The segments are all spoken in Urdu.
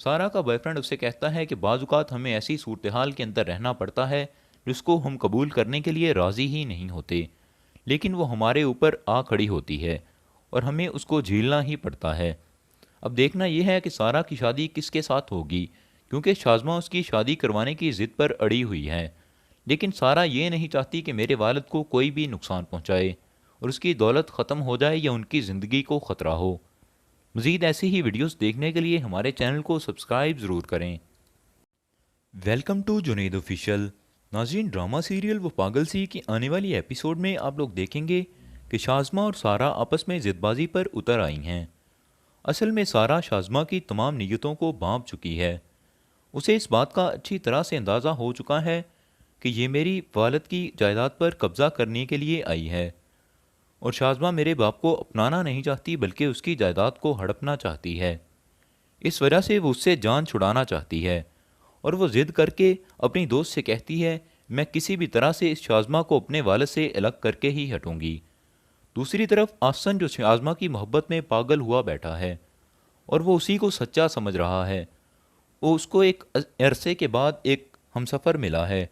سارا کا بوائے فرینڈ اسے کہتا ہے کہ بعض اوقات ہمیں ایسی صورتحال کے اندر رہنا پڑتا ہے جس کو ہم قبول کرنے کے لیے راضی ہی نہیں ہوتے، لیکن وہ ہمارے اوپر آ کھڑی ہوتی ہے اور ہمیں اس کو جھیلنا ہی پڑتا ہے۔ اب دیکھنا یہ ہے کہ سارا کی شادی کس کے ساتھ ہوگی، کیونکہ شازمہ اس کی شادی کروانے کی ضد پر اڑی ہوئی ہے، لیکن سارا یہ نہیں چاہتی کہ میرے والد کو کوئی بھی نقصان پہنچائے اور اس کی دولت ختم ہو جائے یا ان کی زندگی کو خطرہ ہو۔ مزید ایسی ہی ویڈیوز دیکھنے کے لیے ہمارے چینل کو سبسکرائب ضرور کریں۔ Welcome to Junaid official. ناظرین، ڈرامہ سیریل وہ پاگل سی کی آنے والی ایپیسوڈ میں آپ لوگ دیکھیں گے کہ شازمہ اور سارا آپس میں ضد بازی پر اتر آئی ہیں۔ اصل میں سارا شازمہ کی تمام نیتوں کو بانپ چکی ہے۔ اسے اس بات کا اچھی طرح سے اندازہ ہو چکا ہے کہ یہ میری والد کی جائیداد پر قبضہ کرنے کے لیے آئی ہے، اور شازمہ میرے باپ کو اپنانا نہیں چاہتی بلکہ اس کی جائیداد کو ہڑپنا چاہتی ہے۔ اس وجہ سے وہ اس سے جان چھڑانا چاہتی ہے، اور وہ ضد کر کے اپنی دوست سے کہتی ہے میں کسی بھی طرح سے اس شازمہ کو اپنے والد سے الگ کر کے ہی ہٹوں گی۔ دوسری طرف آسن جو شازمہ کی محبت میں پاگل ہوا بیٹھا ہے اور وہ اسی کو سچا سمجھ رہا ہے۔ وہ اس کو ایک عرصے کے بعد ایک ہمسفر ملا ہے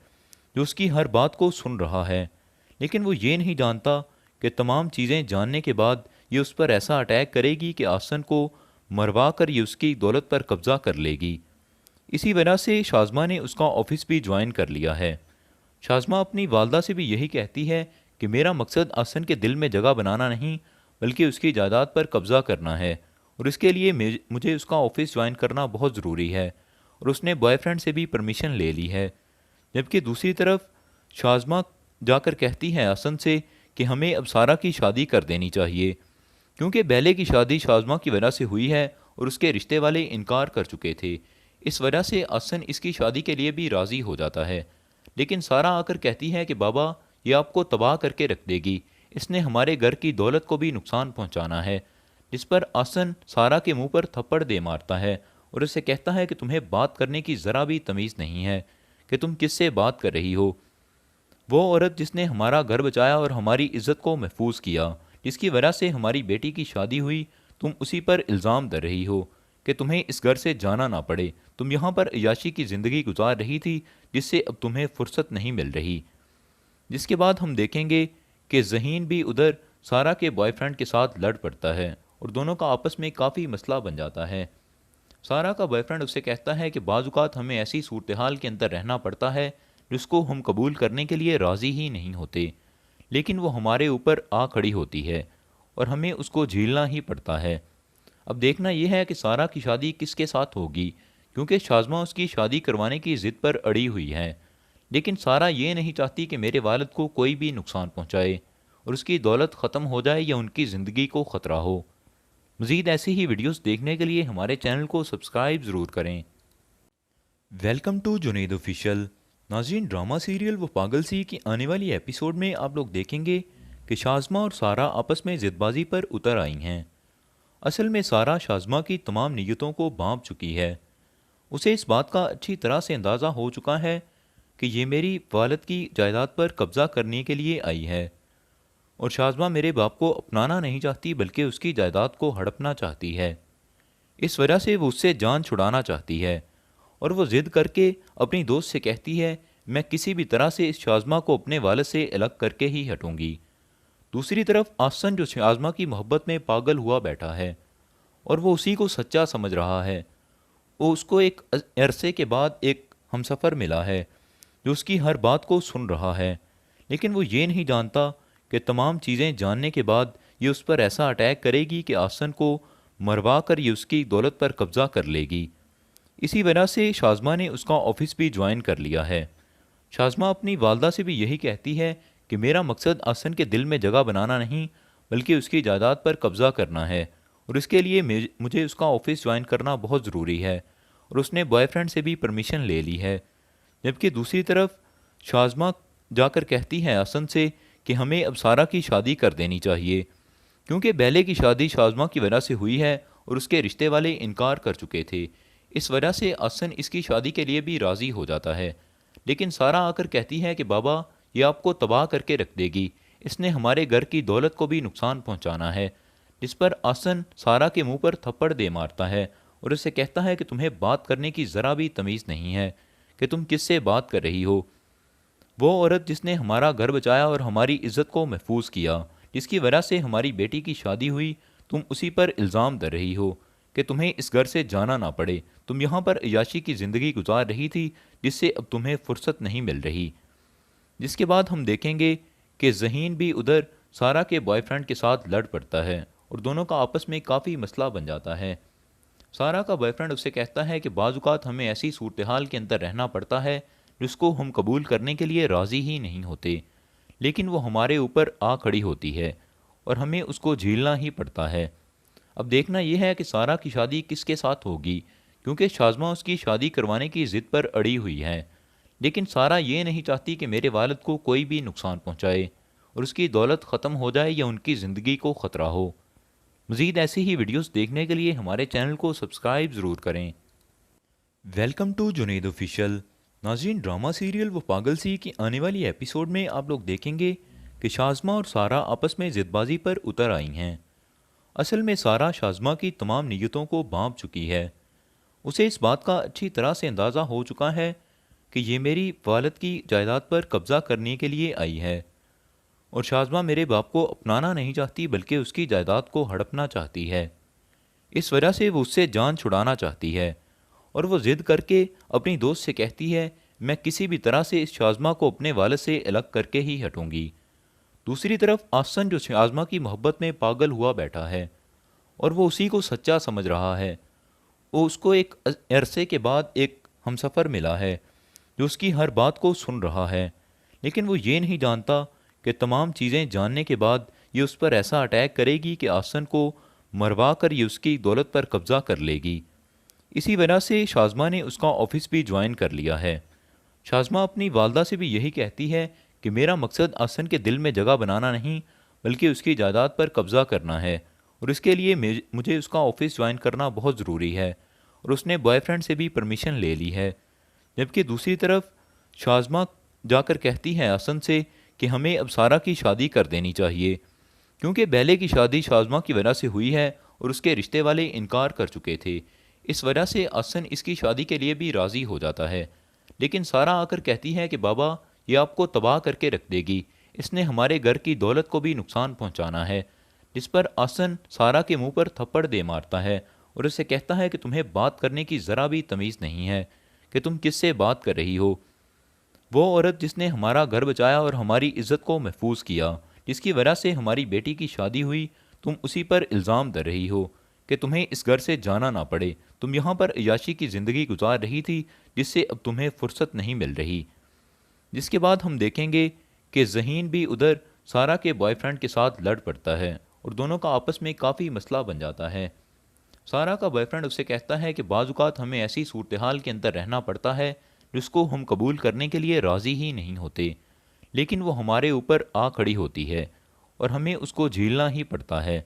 جو اس کی ہر بات کو سن رہا ہے، لیکن وہ یہ نہیں جانتا کہ تمام چیزیں جاننے کے بعد یہ اس پر ایسا اٹیک کرے گی کہ آسن کو مروا کر یہ اس کی دولت پر قبضہ کر لے گی۔ اسی وجہ سے شازمہ نے اس کا آفس بھی جوائن کر لیا ہے۔ شازمہ اپنی والدہ سے بھی یہی کہتی ہے کہ میرا مقصد آسن کے دل میں جگہ بنانا نہیں بلکہ اس کی جائیداد پر قبضہ کرنا ہے، اور اس کے لیے مجھے اس کا آفس جوائن کرنا بہت ضروری ہے، اور اس نے بوائے فرینڈ سے بھی پرمیشن لے لی ہے۔ جبکہ دوسری طرف شازمہ جا کر کہتی ہے آسن سے کہ ہمیں اب سارا کی شادی کر دینی چاہیے، کیونکہ بیلے کی شادی شازمہ کی وجہ سے ہوئی ہے اور اس کے رشتے والے انکار کر چکے تھے۔ اس وجہ سے آسن اس کی شادی کے لیے بھی راضی ہو جاتا ہے، لیکن سارا آ کر کہتی ہے کہ بابا یہ آپ کو تباہ کر کے رکھ دے گی، اس نے ہمارے گھر کی دولت کو بھی نقصان پہنچانا ہے، جس پر آسن سارا کے منہ پر تھپڑ دے مارتا ہے اور اسے کہتا ہے کہ تمہیں بات کرنے کی ذرا بھی تمیز نہیں ہے کہ تم کس سے بات کر رہی ہو۔ وہ عورت جس نے ہمارا گھر بچایا اور ہماری عزت کو محفوظ کیا، جس کی وجہ سے ہماری بیٹی کی شادی ہوئی، تم اسی پر الزام در رہی ہو کہ تمہیں اس گھر سے جانا نہ پڑے۔ تم یہاں پر عیاشی کی زندگی گزار رہی تھی جس سے اب تمہیں فرصت نہیں مل رہی۔ جس کے بعد ہم دیکھیں گے کہ ذہین بھی ادھر سارا کے بوائے فرینڈ کے ساتھ لڑ پڑتا ہے اور دونوں کا آپس میں کافی مسئلہ بن جاتا ہے۔ سارا کا بوائے فرینڈ اسے کہتا ہے کہ بعض اوقات ہمیں ایسی صورتحال کے اندر رہنا پڑتا ہے جس کو ہم قبول کرنے کے لیے راضی ہی نہیں ہوتے، لیکن وہ ہمارے اوپر آ کھڑی ہوتی ہے اور ہمیں اس کو جھیلنا ہی پڑتا ہے۔ اب دیکھنا یہ ہے کہ سارا کی شادی کس کے ساتھ ہوگی، کیونکہ شازمہ اس کی شادی کروانے کی ضد پر اڑی ہوئی ہے، لیکن سارا یہ نہیں چاہتی کہ میرے والد کو کوئی بھی نقصان پہنچائے اور اس کی دولت ختم ہو جائے یا ان کی زندگی کو خطرہ ہو۔ مزید ایسی ہی ویڈیوز دیکھنے کے لیے ہمارے چینل کو سبسکرائب ضرور کریں۔ Welcome to Junaid official. ناظرین، ڈرامہ سیریل وہ پاگل سی کی آنے والی ایپیسوڈ میں آپ لوگ دیکھیں گے کہ شازمہ اور سارا آپس میں ضد بازی پر اتر آئی ہیں۔ اصل میں سارا شازمہ کی تمام نیتوں کو بانپ چکی ہے۔ اسے اس بات کا اچھی طرح سے اندازہ ہو چکا ہے کہ یہ میری والد کی جائیداد پر قبضہ کرنے کے لیے آئی ہے، اور شازمہ میرے باپ کو اپنانا نہیں چاہتی بلکہ اس کی جائیداد کو ہڑپنا چاہتی ہے۔ اس وجہ سے وہ اس سے جان چھڑانا چاہتی ہے، اور وہ ضد کر کے اپنی دوست سے کہتی ہے میں کسی بھی طرح سے اس شازمہ کو اپنے والد سے الگ کر کے ہی ہٹوں گی۔ دوسری طرف آسن جو شازمہ کی محبت میں پاگل ہوا بیٹھا ہے اور وہ اسی کو سچا سمجھ رہا ہے۔ وہ اس کو ایک عرصے کے بعد ایک ہمسفر ملا ہے جو اس کی ہر بات کو سن رہا ہے، لیکن وہ یہ نہیں جانتا کہ تمام چیزیں جاننے کے بعد یہ اس پر ایسا اٹیک کرے گی کہ آسن کو مروا کر یہ اس کی دولت پر قبضہ کر لے گی۔ اسی وجہ سے شازمہ نے اس کا آفس بھی جوائن کر لیا ہے۔ شازمہ اپنی والدہ سے بھی یہی کہتی ہے کہ میرا مقصد آسن کے دل میں جگہ بنانا نہیں بلکہ اس کی جائیداد پر قبضہ کرنا ہے، اور اس کے لیے مجھے اس کا آفس جوائن کرنا بہت ضروری ہے، اور اس نے بوائے فرینڈ سے بھی پرمیشن لے لی ہے۔ جبکہ دوسری طرف شازمہ جا کر کہتی ہے آسن سے کہ ہمیں اب سارا کی شادی کر دینی چاہیے، کیونکہ بیلے کی شادی شازمہ کی وجہ سے ہوئی ہے اور اس کے رشتے والے انکار کر چکے تھے۔ اس وجہ سے آسن اس کی شادی کے لیے بھی راضی ہو جاتا ہے، لیکن سارا آ کر کہتی ہے کہ بابا یہ آپ کو تباہ کر کے رکھ دے گی، اس نے ہمارے گھر کی دولت کو بھی نقصان پہنچانا ہے، جس پر آسن سارا کے منہ پر تھپڑ دے مارتا ہے اور اسے کہتا ہے کہ تمہیں بات کرنے کی ذرا بھی تمیز نہیں ہے کہ تم کس سے بات کر رہی ہو۔ وہ عورت جس نے ہمارا گھر بچایا اور ہماری عزت کو محفوظ کیا، جس کی وجہ سے ہماری بیٹی کی شادی ہوئی، تم اسی پر الزام در رہی ہو کہ تمہیں اس گھر سے جانا نہ پڑے۔ تم یہاں پر عیاشی کی زندگی گزار رہی تھی جس سے اب تمہیں فرصت نہیں مل رہی۔ جس کے بعد ہم دیکھیں گے کہ ذہین بھی ادھر سارا کے بوائے فرینڈ کے ساتھ لڑ پڑتا ہے اور دونوں کا آپس میں کافی مسئلہ بن جاتا ہے۔ سارا کا بوائے فرینڈ اسے کہتا ہے کہ بعض اوقات ہمیں ایسی صورتحال کے اندر رہنا پڑتا ہے جس کو ہم قبول کرنے کے لیے راضی ہی نہیں ہوتے، لیکن وہ ہمارے اوپر آ کھڑی ہوتی ہے اور ہمیں اس کو جھیلنا ہی پڑتا ہے۔ اب دیکھنا یہ ہے کہ سارا کی شادی کس کے ساتھ ہوگی، کیونکہ شازمہ اس کی شادی کروانے کی ضد پر اڑی ہوئی ہے، لیکن سارا یہ نہیں چاہتی کہ میرے والد کو کوئی بھی نقصان پہنچائے اور اس کی دولت ختم ہو جائے یا ان کی زندگی کو خطرہ ہو۔ مزید ایسی ہی ویڈیوز دیکھنے کے لیے ہمارے چینل کو سبسکرائب ضرور کریں۔ Welcome to Junaid official. ناظرین، ڈرامہ سیریل وہ پاگل سی کی آنے والی ایپیسوڈ میں آپ لوگ دیکھیں گے کہ شازمہ اور سارا آپس میں ضد بازی پر اتر آئی ہیں۔ اصل میں سارا شازمہ کی تمام نیتوں کو بھانپ چکی ہے۔ اسے اس بات کا اچھی طرح سے اندازہ ہو چکا ہے کہ یہ میری والد کی جائیداد پر قبضہ کرنے کے لیے آئی ہے، اور شازمہ میرے باپ کو اپنانا نہیں چاہتی بلکہ اس کی جائیداد کو ہڑپنا چاہتی ہے۔ اس وجہ سے وہ اس سے جان چھڑانا چاہتی ہے اور وہ ضد کر کے اپنی دوست سے کہتی ہے، میں کسی بھی طرح سے اس شازمہ کو اپنے والد سے الگ کر کے ہی ہٹوں گی۔ دوسری طرف آسن جو شازمہ کی محبت میں پاگل ہوا بیٹھا ہے اور وہ اسی کو سچا سمجھ رہا ہے۔ وہ اس کو ایک عرصے کے بعد ایک ہمسفر ملا ہے جو اس کی ہر بات کو سن رہا ہے، لیکن وہ یہ نہیں جانتا کہ تمام چیزیں جاننے کے بعد یہ اس پر ایسا اٹیک کرے گی کہ آسن کو مروا کر یہ اس کی دولت پر قبضہ کر لے گی۔ اسی وجہ سے شازمہ نے اس کا آفس بھی جوائن کر لیا ہے۔ شازمہ اپنی والدہ سے بھی یہی کہتی ہے کہ میرا مقصد آسن کے دل میں جگہ بنانا نہیں بلکہ اس کی جائیداد پر قبضہ کرنا ہے، اور اس کے لیے مجھے اس کا آفس جوائن کرنا بہت ضروری ہے، اور اس نے بوائے فرینڈ سے بھی پرمیشن لے لی ہے۔ جبکہ دوسری طرف شازمہ جا کر کہتی ہے آسن سے کہ ہمیں اب سارا کی شادی کر دینی چاہیے، کیونکہ بیلے کی شادی شازمہ کی وجہ سے ہوئی ہے اور اس کے رشتے والے انکار کر چکے تھے۔ اس وجہ سے آسن اس کی شادی کے لیے بھی راضی ہو جاتا ہے، لیکن سارا آ کر کہتی ہے کہ بابا یہ آپ کو تباہ کر کے رکھ دے گی، اس نے ہمارے گھر کی دولت کو بھی نقصان پہنچانا ہے۔ جس پر آسن سارا کے منہ پر تھپڑ دے مارتا ہے اور اسے کہتا ہے کہ تمہیں بات کرنے کی ذرا بھی تمیز نہیں ہے کہ تم کس سے بات کر رہی ہو۔ وہ عورت جس نے ہمارا گھر بچایا اور ہماری عزت کو محفوظ کیا، جس کی وجہ سے ہماری بیٹی کی شادی ہوئی، تم اسی پر الزام در رہی ہو کہ تمہیں اس گھر سے جانا نہ پڑے۔ تم یہاں پر عیاشی کی زندگی گزار رہی تھی جس سے اب تمہیں فرصت نہیں مل رہی۔ جس کے بعد ہم دیکھیں گے کہ ذہین بھی ادھر سارا کے بوائے فرینڈ کے ساتھ لڑ پڑتا ہے اور دونوں کا آپس میں کافی مسئلہ بن جاتا ہے۔ سارا کا بوائے فرینڈ اسے کہتا ہے کہ بعض اوقات ہمیں ایسی صورتحال کے اندر رہنا پڑتا ہے جس کو ہم قبول کرنے کے لیے راضی ہی نہیں ہوتے، لیکن وہ ہمارے اوپر آ کھڑی ہوتی ہے اور ہمیں اس کو جھیلنا ہی پڑتا ہے۔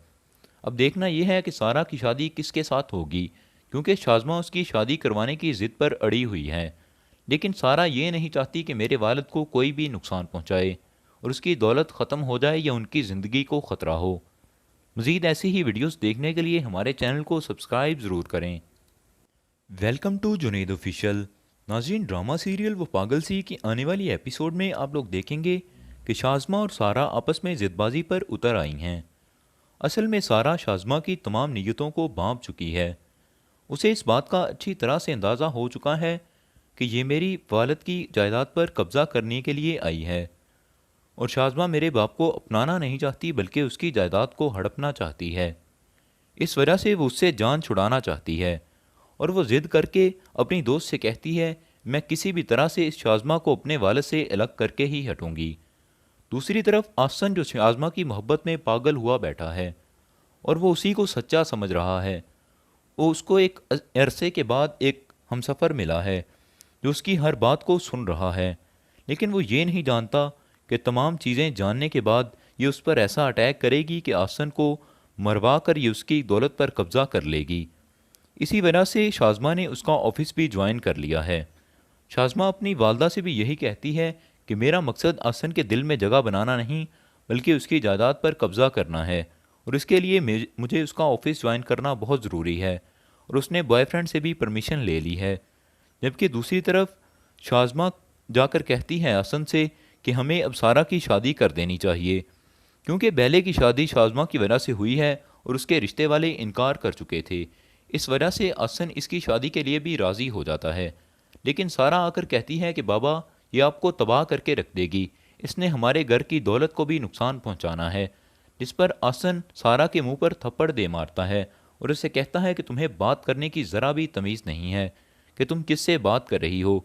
اب دیکھنا یہ ہے کہ سارا کی شادی کس کے ساتھ ہوگی، کیونکہ شازمہ اس کی شادی کروانے کی ضد پر اڑی ہوئی ہے، لیکن سارا یہ نہیں چاہتی کہ میرے والد کو کوئی بھی نقصان پہنچائے اور اس کی دولت ختم ہو جائے یا ان کی زندگی کو خطرہ ہو۔ مزید ایسی ہی ویڈیوز دیکھنے کے لیے ہمارے چینل کو سبسکرائب ضرور کریں۔ Welcome to Junaid official. ناظرین، ڈرامہ سیریل وہ پاگل سی کی آنے والی ایپیسوڈ میں آپ لوگ دیکھیں گے کہ شازمہ اور سارا آپس میں ضد بازی پر اتر آئی ہیں۔ اصل میں سارا شازمہ کی تمام نیتوں کو بھانپ چکی ہے۔ اسے اس بات کا اچھی طرح سے اندازہ ہو چکا ہے کہ یہ میری والد کی جائیداد پر قبضہ کرنے کے لیے آئی ہے، اور شازمہ میرے باپ کو اپنانا نہیں چاہتی بلکہ اس کی جائیداد کو ہڑپنا چاہتی ہے۔ اس وجہ سے وہ اس سے جان چھڑانا چاہتی ہے اور وہ ضد کر کے اپنی دوست سے کہتی ہے، میں کسی بھی طرح سے اس شازمہ کو اپنے والد سے الگ کر کے ہی ہٹوں گی۔ دوسری طرف آسن جو شازمہ کی محبت میں پاگل ہوا بیٹھا ہے اور وہ اسی کو سچا سمجھ رہا ہے۔ وہ اس کو ایک عرصے کے بعد ایک ہمسفر ملا ہے جو اس کی ہر بات کو سن رہا ہے، لیکن وہ یہ نہیں جانتا کہ تمام چیزیں جاننے کے بعد یہ اس پر ایسا اٹیک کرے گی کہ آسن کو مروا کر یہ اس کی دولت پر قبضہ کر لے گی۔ اسی وجہ سے شازمہ نے اس کا آفس بھی جوائن کر لیا ہے۔ شازمہ اپنی والدہ سے بھی یہی کہتی ہے کہ میرا مقصد آسن کے دل میں جگہ بنانا نہیں بلکہ اس کی جائیداد پر قبضہ کرنا ہے، اور اس کے لیے مجھے اس کا آفس جوائن کرنا بہت ضروری ہے، اور اس نے بوائے فرینڈ سے بھی پرمیشن لے لی ہے، جبکہ دوسری طرف شازمہ جا کر کہتی ہے حسن سے کہ ہمیں اب سارا کی شادی کر دینی چاہیے، کیونکہ بیلے کی شادی شازمہ کی وجہ سے ہوئی ہے اور اس کے رشتے والے انکار کر چکے تھے۔ اس وجہ سے حسن اس کی شادی کے لیے بھی راضی ہو جاتا ہے، لیکن سارا آ کر کہتی ہے کہ بابا یہ آپ کو تباہ کر کے رکھ دے گی، اس نے ہمارے گھر کی دولت کو بھی نقصان پہنچانا ہے، جس پر حسن سارا کے منہ پر تھپڑ دے مارتا ہے اور اسے کہتا ہے کہ تمہیں بات کرنے کی ذرا بھی تمیز نہیں ہے کہ تم کس سے بات کر رہی ہو۔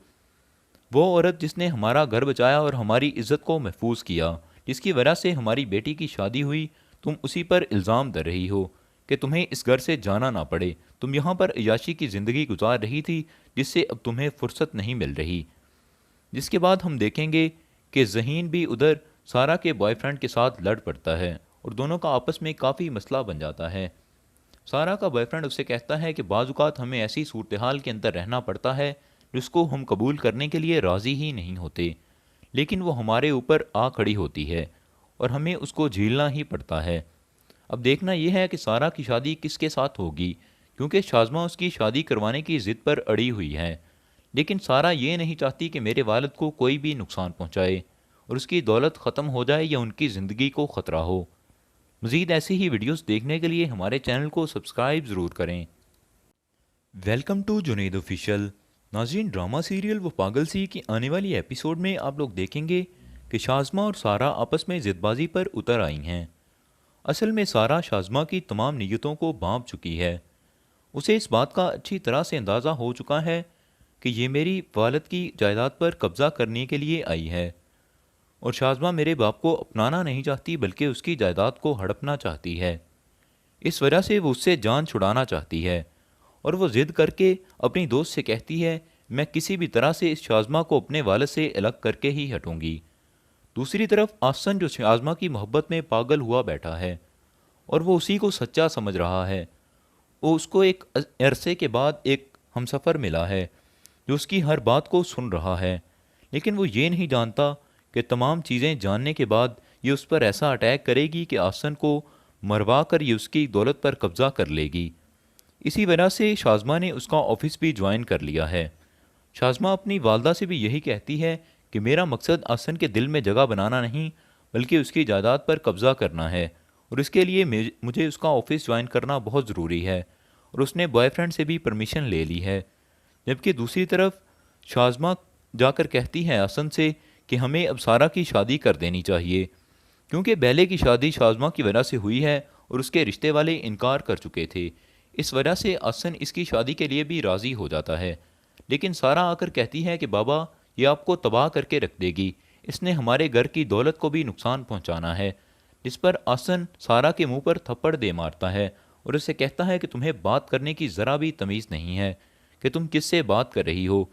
وہ عورت جس نے ہمارا گھر بچایا اور ہماری عزت کو محفوظ کیا، جس کی وجہ سے ہماری بیٹی کی شادی ہوئی، تم اسی پر الزام در رہی ہو کہ تمہیں اس گھر سے جانا نہ پڑے، تم یہاں پر عیاشی کی زندگی گزار رہی تھی جس سے اب تمہیں فرصت نہیں مل رہی۔ جس کے بعد ہم دیکھیں گے کہ ذہین بھی ادھر سارا کے بوائے فرینڈ کے ساتھ لڑ پڑتا ہے اور دونوں کا آپس میں کافی مسئلہ بن جاتا ہے۔ سارا کا بوائے فرینڈ اسے کہتا ہے کہ بعض اوقات ہمیں ایسی صورتحال کے اندر رہنا پڑتا ہے جس کو ہم قبول کرنے کے لیے راضی ہی نہیں ہوتے، لیکن وہ ہمارے اوپر آ کھڑی ہوتی ہے اور ہمیں اس کو جھیلنا ہی پڑتا ہے۔ اب دیکھنا یہ ہے کہ سارا کی شادی کس کے ساتھ ہوگی، کیونکہ شازمہ اس کی شادی کروانے کی ضد پر اڑی ہوئی ہے، لیکن سارا یہ نہیں چاہتی کہ میرے والد کو کوئی بھی نقصان پہنچائے اور اس کی دولت ختم ہو جائے یا ان کی زندگی کو خطرہ ہو۔ مزید ایسی ہی ویڈیوز دیکھنے کے لیے ہمارے چینل کو سبسکرائب ضرور کریں۔ Welcome to Junaid official. ناظرین، ڈرامہ سیریل وہ پاگل سی کی آنے والی ایپیسوڈ میں آپ لوگ دیکھیں گے کہ شازمہ اور سارا آپس میں ضد بازی پر اتر آئی ہیں۔ اصل میں سارا شازمہ کی تمام نیتوں کو بھانپ چکی ہے، اسے اس بات کا اچھی طرح سے اندازہ ہو چکا ہے کہ یہ میری والد کی جائیداد پر قبضہ کرنے کے لیے آئی ہے، اور شازمہ میرے باپ کو اپنانا نہیں چاہتی بلکہ اس کی جائیداد کو ہڑپنا چاہتی ہے۔ اس وجہ سے وہ اس سے جان چھڑانا چاہتی ہے اور وہ ضد کر کے اپنی دوست سے کہتی ہے میں کسی بھی طرح سے اس شازمہ کو اپنے والد سے الگ کر کے ہی ہٹوں گی۔ دوسری طرف آسن جو شازمہ کی محبت میں پاگل ہوا بیٹھا ہے اور وہ اسی کو سچا سمجھ رہا ہے، وہ اس کو ایک عرصے کے بعد ایک ہمسفر ملا ہے جو اس کی ہر بات کو سن رہا ہے، لیکن وہ یہ نہیں جانتا کہ تمام چیزیں جاننے کے بعد یہ اس پر ایسا اٹیک کرے گی کہ آسن کو مروا کر یہ اس کی دولت پر قبضہ کر لے گی۔ اسی وجہ سے شازمہ نے اس کا آفس بھی جوائن کر لیا ہے۔ شازمہ اپنی والدہ سے بھی یہی کہتی ہے کہ میرا مقصد آسن کے دل میں جگہ بنانا نہیں بلکہ اس کی جائیداد پر قبضہ کرنا ہے، اور اس کے لیے مجھے اس کا آفس جوائن کرنا بہت ضروری ہے، اور اس نے بوائے فرینڈ سے بھی پرمیشن لے لی ہے، جبکہ دوسری طرف شازمہ جا کر کہتی ہے حسن سے کہ ہمیں اب سارا کی شادی کر دینی چاہیے، کیونکہ بیلے کی شادی شازمہ کی وجہ سے ہوئی ہے اور اس کے رشتے والے انکار کر چکے تھے۔ اس وجہ سے حسن اس کی شادی کے لیے بھی راضی ہو جاتا ہے، لیکن سارا آ کر کہتی ہے کہ بابا یہ آپ کو تباہ کر کے رکھ دے گی، اس نے ہمارے گھر کی دولت کو بھی نقصان پہنچانا ہے، جس پر حسن سارا کے منہ پر تھپڑ دے مارتا ہے اور اسے کہتا ہے کہ تمہیں بات کرنے کی ذرا بھی تمیز نہیں ہے کہ تم کس سے بات کر رہی ہو۔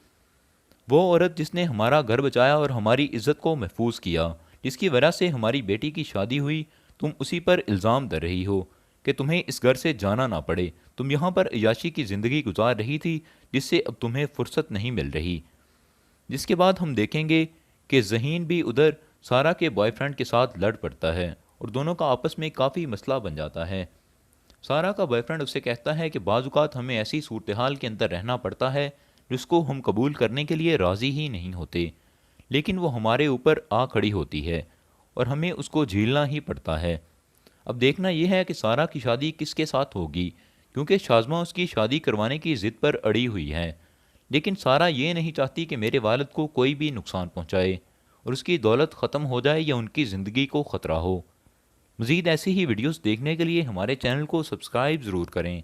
وہ عورت جس نے ہمارا گھر بچایا اور ہماری عزت کو محفوظ کیا، جس کی وجہ سے ہماری بیٹی کی شادی ہوئی، تم اسی پر الزام در رہی ہو کہ تمہیں اس گھر سے جانا نہ پڑے، تم یہاں پر عیاشی کی زندگی گزار رہی تھی جس سے اب تمہیں فرصت نہیں مل رہی۔ جس کے بعد ہم دیکھیں گے کہ ذہین بھی ادھر سارا کے بوائے فرینڈ کے ساتھ لڑ پڑتا ہے اور دونوں کا آپس میں کافی مسئلہ بن جاتا ہے۔ سارا کا بوائے فرینڈ اسے کہتا ہے کہ بعض اوقات ہمیں ایسی صورتحال کے اندر رہنا پڑتا ہے جس کو ہم قبول کرنے کے لیے راضی ہی نہیں ہوتے، لیکن وہ ہمارے اوپر آ کھڑی ہوتی ہے اور ہمیں اس کو جھیلنا ہی پڑتا ہے۔ اب دیکھنا یہ ہے کہ سارا کی شادی کس کے ساتھ ہوگی، کیونکہ شازمہ اس کی شادی کروانے کی ضد پر اڑی ہوئی ہے، لیکن سارا یہ نہیں چاہتی کہ میرے والد کو کوئی بھی نقصان پہنچائے اور اس کی دولت ختم ہو جائے یا ان کی زندگی کو خطرہ ہو۔ مزید ایسی ہی ویڈیوز دیکھنے کے لیے ہمارے چینل کو سبسکرائب ضرور کریں۔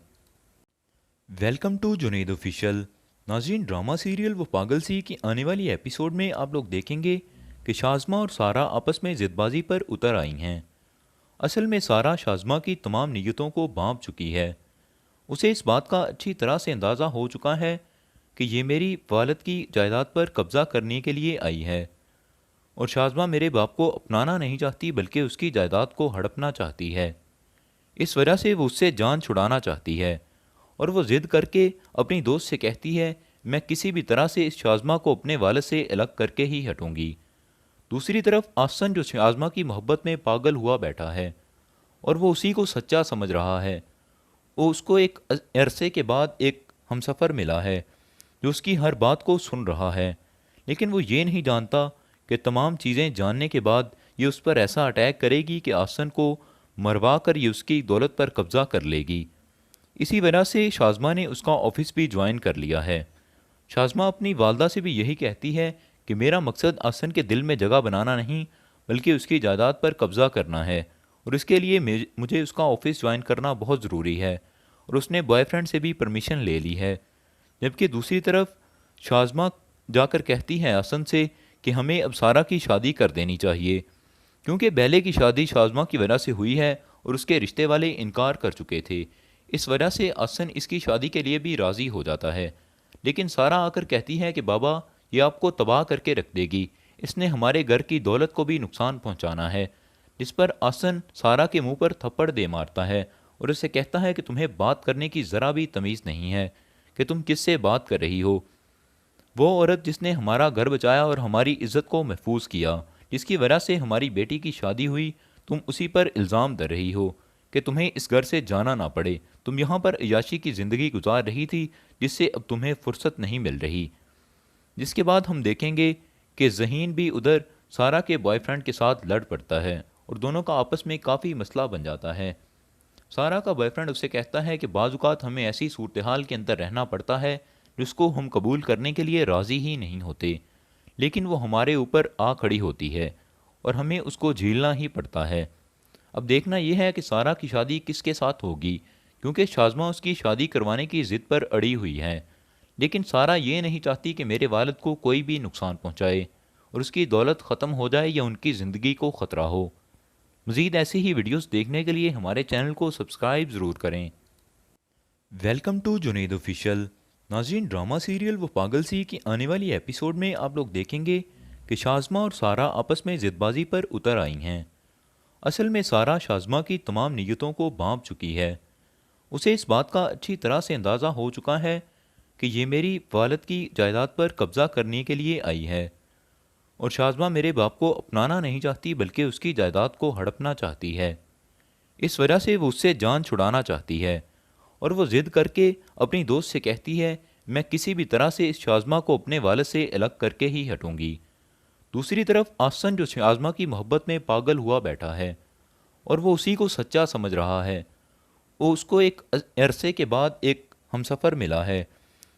Welcome to Junaid official. ناظرین، ڈرامہ سیریل وہ پاگل سی کی آنے والی ایپیسوڈ میں آپ لوگ دیکھیں گے کہ شازمہ اور سارا آپس میں ضد بازی پر اتر آئی ہیں۔ اصل میں سارا شازمہ کی تمام نیتوں کو بھانپ چکی ہے، اسے اس بات کا اچھی طرح سے اندازہ ہو چکا ہے کہ یہ میری والد کی جائیداد پر قبضہ کرنے کے لیے آئی ہے، اور شازمہ میرے باپ کو اپنانا نہیں چاہتی بلکہ اس کی جائیداد کو ہڑپنا چاہتی ہے۔ اس وجہ سے وہ اس سے جان چھڑانا چاہتی ہے اور وہ ضد کر کے اپنی دوست سے کہتی ہے میں کسی بھی طرح سے اس شازمہ کو اپنے والد سے الگ کر کے ہی ہٹوں گی۔ دوسری طرف آسن جو شازمہ کی محبت میں پاگل ہوا بیٹھا ہے اور وہ اسی کو سچا سمجھ رہا ہے، وہ اس کو ایک عرصے کے بعد ایک ہمسفر ملا ہے جو اس کی ہر بات کو سن رہا ہے، لیکن وہ یہ نہیں جانتا کہ تمام چیزیں جاننے کے بعد یہ اس پر ایسا اٹیک کرے گی کہ آسن کو مروا کر یہ اس کی دولت پر قبضہ کر لے گی۔ اسی وجہ سے شازمہ نے اس کا آفس بھی جوائن کر لیا ہے۔ شازمہ اپنی والدہ سے بھی یہی کہتی ہے کہ میرا مقصد آسن کے دل میں جگہ بنانا نہیں بلکہ اس کی جائیداد پر قبضہ کرنا ہے، اور اس کے لیے مجھے اس کا آفس جوائن کرنا بہت ضروری ہے، اور اس نے بوائے فرینڈ سے بھی پرمیشن لے لی ہے۔ جبکہ دوسری طرف شازمہ جا کر کہتی ہے آسن سے کہ ہمیں اب سارہ کی شادی کر دینی چاہیے، کیونکہ بیلے کی شادی شازمہ کی وجہ سے ہوئی ہے اور اس کے رشتے والے انکار کر چکے تھے۔ اس وجہ سے آسن اس کی شادی کے لیے بھی راضی ہو جاتا ہے، لیکن سارہ آ کر کہتی ہے کہ بابا یہ آپ کو تباہ کر کے رکھ دے گی، اس نے ہمارے گھر کی دولت کو بھی نقصان پہنچانا ہے۔ جس پر آسن سارہ کے منہ پر تھپڑ دے مارتا ہے اور اسے کہتا ہے کہ تمہیں بات کرنے کی ذرا بھی تمیز نہیں ہے کہ تم کس سے بات کر رہی ہو۔ وہ عورت جس نے ہمارا گھر بچایا اور ہماری عزت کو محفوظ کیا، جس کی وجہ سے ہماری بیٹی کی شادی ہوئی، تم اسی پر الزام در رہی ہو کہ تمہیں اس گھر سے جانا نہ پڑے۔ تم یہاں پر عیاشی کی زندگی گزار رہی تھی جس سے اب تمہیں فرصت نہیں مل رہی۔ جس کے بعد ہم دیکھیں گے کہ ذہین بھی ادھر سارہ کے بوائے فرینڈ کے ساتھ لڑ پڑتا ہے اور دونوں کا آپس میں کافی مسئلہ بن جاتا ہے۔ سارہ کا بوائے فرینڈ اسے کہتا ہے کہ بعض اوقات ہمیں ایسی صورتحال کے اندر رہنا پڑتا ہے جس کو ہم قبول کرنے کے لیے راضی ہی نہیں ہوتے، لیکن وہ ہمارے اوپر آ کھڑی ہوتی ہے اور ہمیں اس کو جھیلنا ہی پڑتا ہے۔ اب دیکھنا یہ ہے کہ سارہ کی شادی کس کے ساتھ ہوگی، کیونکہ شازمہ اس کی شادی کروانے کی ضد پر اڑی ہوئی ہے، لیکن سارہ یہ نہیں چاہتی کہ میرے والد کو کوئی بھی نقصان پہنچائے اور اس کی دولت ختم ہو جائے یا ان کی زندگی کو خطرہ ہو۔ مزید ایسی ہی ویڈیوز دیکھنے کے لیے ہمارے چینل کو سبسکرائب ضرور کریں۔ Welcome to Junaid official. ناظرین، ڈرامہ سیریل وہ پاگل سی کی آنے والی ایپیسوڈ میں آپ لوگ دیکھیں گے کہ شازمہ اور سارہ آپس میں ضد بازی پر اتر آئی ہیں۔ اصل میں سارہ شازمہ کی تمام نیتوں کو بھانپ چکی ہے۔ اسے اس بات کا اچھی طرح سے اندازہ ہو چکا ہے کہ یہ میری والد کی جائیداد پر قبضہ کرنے کے لیے آئی ہے، اور شازمہ میرے باپ کو اپنانا نہیں چاہتی بلکہ اس کی جائیداد کو ہڑپنا چاہتی ہے۔ اس وجہ سے وہ اس سے جان چھڑانا چاہتی ہے، اور وہ ضد کر کے اپنی دوست سے کہتی ہے میں کسی بھی طرح سے اس شازمہ کو اپنے والد سے الگ کر کے ہی ہٹوں گی۔ دوسری طرف آسن جو شازمہ کی محبت میں پاگل ہوا بیٹھا ہے اور وہ اسی کو سچا سمجھ رہا ہے، وہ اس کو ایک عرصے کے بعد ایک ہمسفر ملا ہے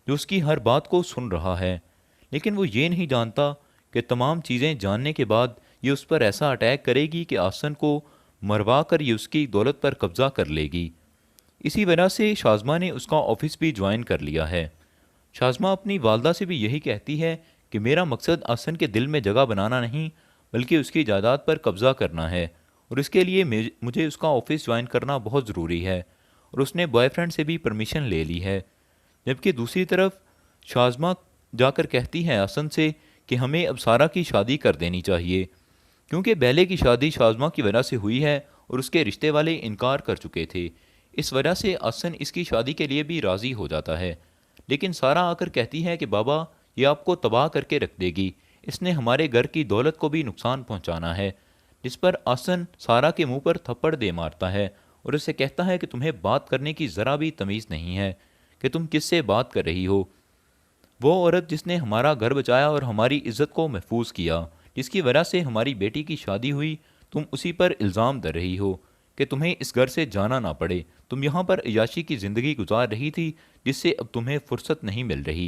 جو اس کی ہر بات کو سن رہا ہے، لیکن وہ یہ نہیں جانتا کہ تمام چیزیں جاننے کے بعد یہ اس پر ایسا اٹیک کرے گی کہ آسن کو مروا کر یہ اس کی دولت پر قبضہ کر لے گی۔ اسی وجہ سے شازمہ نے اس کا آفس بھی جوائن کر لیا ہے۔ شازمہ اپنی والدہ سے بھی یہی کہتی ہے کہ میرا مقصد آسن کے دل میں جگہ بنانا نہیں بلکہ اس کی جائیداد پر قبضہ کرنا ہے، اور اس کے لیے مجھے اس کا آفس جوائن کرنا بہت ضروری ہے، اور اس نے بوائے فرینڈ سے بھی پرمیشن لے لی ہے۔ جبکہ دوسری طرف شازمہ جا کر کہتی ہے آسن سے کہ ہمیں اب سارہ کی شادی کر دینی چاہیے، کیونکہ بیلے کی شادی شازمہ کی وجہ سے ہوئی ہے اور اس کے رشتے والے انکار کر چکے تھے۔ اس وجہ سے آسن اس کی شادی کے لیے بھی راضی ہو جاتا ہے، لیکن سارہ آ کر کہتی ہے کہ بابا یہ آپ کو تباہ کر کے رکھ دے گی، اس نے ہمارے گھر کی دولت کو بھی نقصان پہنچانا ہے۔ جس پر آسن سارہ کے منہ پر تھپڑ دے مارتا ہے اور اسے کہتا ہے کہ تمہیں بات کرنے کی ذرا بھی تمیز نہیں ہے کہ تم کس سے بات کر رہی ہو۔ وہ عورت جس نے ہمارا گھر بچایا اور ہماری عزت کو محفوظ کیا، جس کی وجہ سے ہماری بیٹی کی شادی ہوئی، تم اسی پر الزام در رہی ہو کہ تمہیں اس گھر سے جانا نہ پڑے۔ تم یہاں پر عیاشی کی زندگی گزار رہی تھی جس سے اب تمہیں فرصت نہیں مل رہی۔